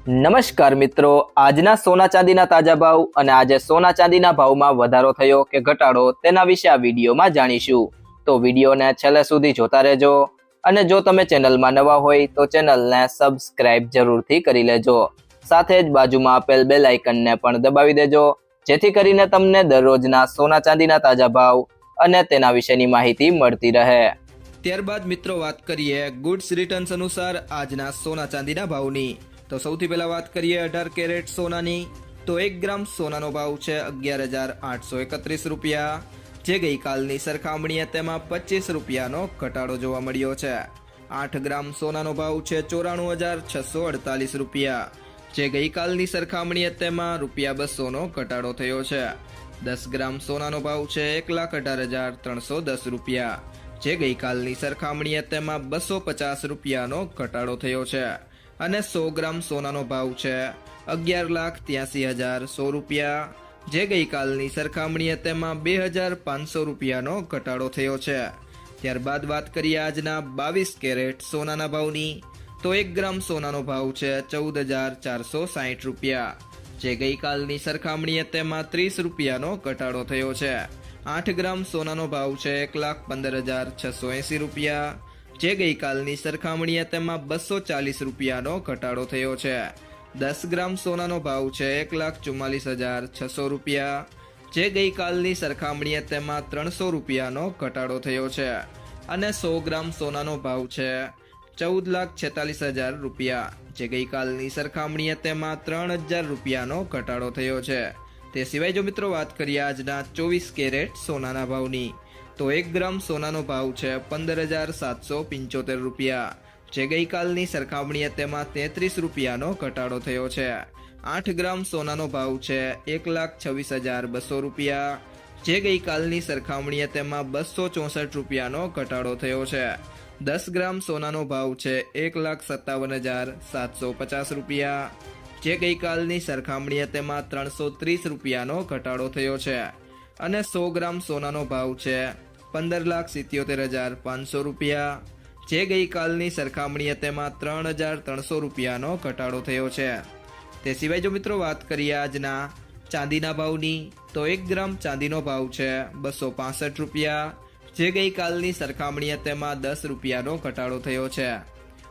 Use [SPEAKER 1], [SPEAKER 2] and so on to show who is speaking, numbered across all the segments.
[SPEAKER 1] નમસ્કાર મિત્રો, આજના સોના ચાંદીના તાજા ભાવ અને આજે સોના ચાંદીના ભાવમાં વધારો થયો કે ઘટાડો તેના વિશે આ વિડીયોમાં જાણીશું। તો વિડીયોને છેલ્લે સુધી જોતા રહેજો અને જો તમે ચેનલમાં નવા હોય તો ચેનલને સબસ્ક્રાઇબ જરૂરથી કરી લેજો। સાથે જ બાજુમાં આપેલ બેલ આઇકનને પણ દબાવી દેજો જેથી કરીને તમને દરરોજના સોના ચાંદીના તાજા ભાવ અને તેના વિશેની માહિતી મળતી રહે। ત્યારબાદ મિત્રો વાત કરીએ ગુડ્સ રિટર્ન્સ અનુસાર આજના સોના ચાંદીના ભાવની। તો સૌથી પહેલા વાત કરીએ 18 કેરેટ સોનાની। તો 1 ગ્રામ સોનાનો ભાવ છે 11,831 રૂપિયા, જે ગઈકાલની સરખામણીએ તેમાં 25 રૂપિયાનો ઘટાડો જોવા મળ્યો છે। 8 ગ્રામ સોનાનો ભાવ છે 94,648 રૂપિયા, જે ગઈકાલની સરખામણીએ તેમાં ₹200નો ઘટાડો થયો છે। 10 ગ્રામ સોનાનો ભાવ છે 1,18,310 રૂપિયા, જે ગઈકાલની સરખામણીએ તેમાં ₹250નો ઘટાડો થયો છે। અને 100 ગ્રામ સોનાનો ભાવ છે 11,83,100 રૂપિયા, જે ગઈકાલની સરખામણીએ તેમાં ₹2,500નો ઘટાડો થયો છે। ત્યારબાદ વાત કરીએ આજના 22 કેરેટ સોનાના ભાવની। તો 1 ગ્રામ સોનાનો ભાવ છે 14,460 રૂપિયા, જે ગઈકાલની સરખામણીએ તેમાં ₹30નો ઘટાડો થયો છે। 8 ગ્રામ સોનાનો ભાવ છે 1,15,680 રૂપિયા, જે ગઈકાલની સરખામણીએ તેમાં ₹240નો ઘટાડો થયો છે। 10 ગ્રામ સોનાનો ભાવ છે 1,44,600 રૂપિયા, જે ગઈકાલની સરખામણીએ તેમાં ₹300નો ઘટાડો થયો છે। અને 100 ગ્રામ સોનાનો ભાવ છે 14,46,000 રૂપિયા, જે ગઈકાલની સરખામણીએ તેમાં ₹3,000નો ઘટાડો થયો છે। તે સિવાય જો મિત્રો વાત કરીએ આજના 24 કેરેટ સોનાના ભાવની। તો 1 ગ્રામ સોનાનો ભાવ છે 15,775 રૂપિયા, જે ગઈકાલની સરખામણીએ તેમાં ₹33નો ઘટાડો થયો છે। 8 ગ્રામ સોનાનો ભાવ છે 1,26,200 રૂપિયા, જે ગઈકાલની સરખામણીએ તેમાં ₹264નો ઘટાડો થયો છે। 10 ગ્રામ સોનાનો ભાવ છે 1,57,750 રૂપિયા, જે ગઈકાલની સરખામણીએ તેમાં ₹330નો ઘટાડો થયો છે। અને 100 ગ્રામ સોનાનો ભાવ છે 15,77,500 રૂપિયા, જે ગઈકાલની સરખામણીએ તેમાં ₹3,300નો ઘટાડો થયો છે। તે સિવાય જો મિત્રો વાત કરીએ આજના ચાંદીના ભાવની। તો 1 ગ્રામ ચાંદીનો ભાવ છે 265 રૂપિયા, જે ગઈકાલની સરખામણીએ તેમાં ₹10નો ઘટાડો થયો છે।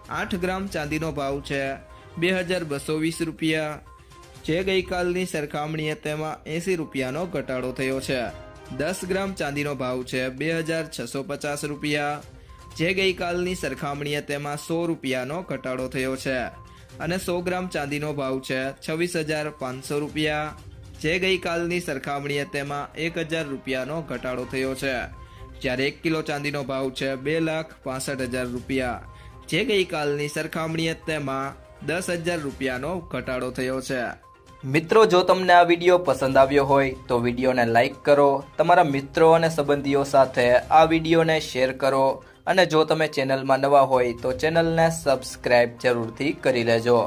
[SPEAKER 1] 8 ગ્રામ ચાંદીનો ભાવ છે 2,220 રૂપિયા, જે ગઈકાલની સરખામણીએ તેમાં ₹80નો ઘટાડો થયો છે। 10 ગ્રામ ચાંદીનો ભાવ છે 2,650 રૂપિયા, જે ગઈકાલની સરખામણીએ તેમાં ₹100નો ઘટાડો થયો છે। અને 100 ગ્રામ ચાંદીનો ભાવ છે 26,500 રૂપિયા, જે ગઈકાલની સરખામણીએ તેમાં ₹1,000નો ઘટાડો થયો છે। જ્યારે 1 કિલો ચાંદીનો ભાવ છે 2,65,000 રૂપિયા, જે ગઈકાલની સરખામણીએ તેમાં ₹10,000નો ઘટાડો થયો છે। મિત્રો, જો તમને આ વિડીયો પસંદ આવ્યો હોય તો વિડીયોને લાઈક કરો, તમારા મિત્રો અને સંબંધીઓ સાથે આ વિડીયોને શેર કરો અને જો તમે ચેનલમાં નવા હોય તો ચેનલને સબસ્ક્રાઇબ જરૂરથી કરી લેજો।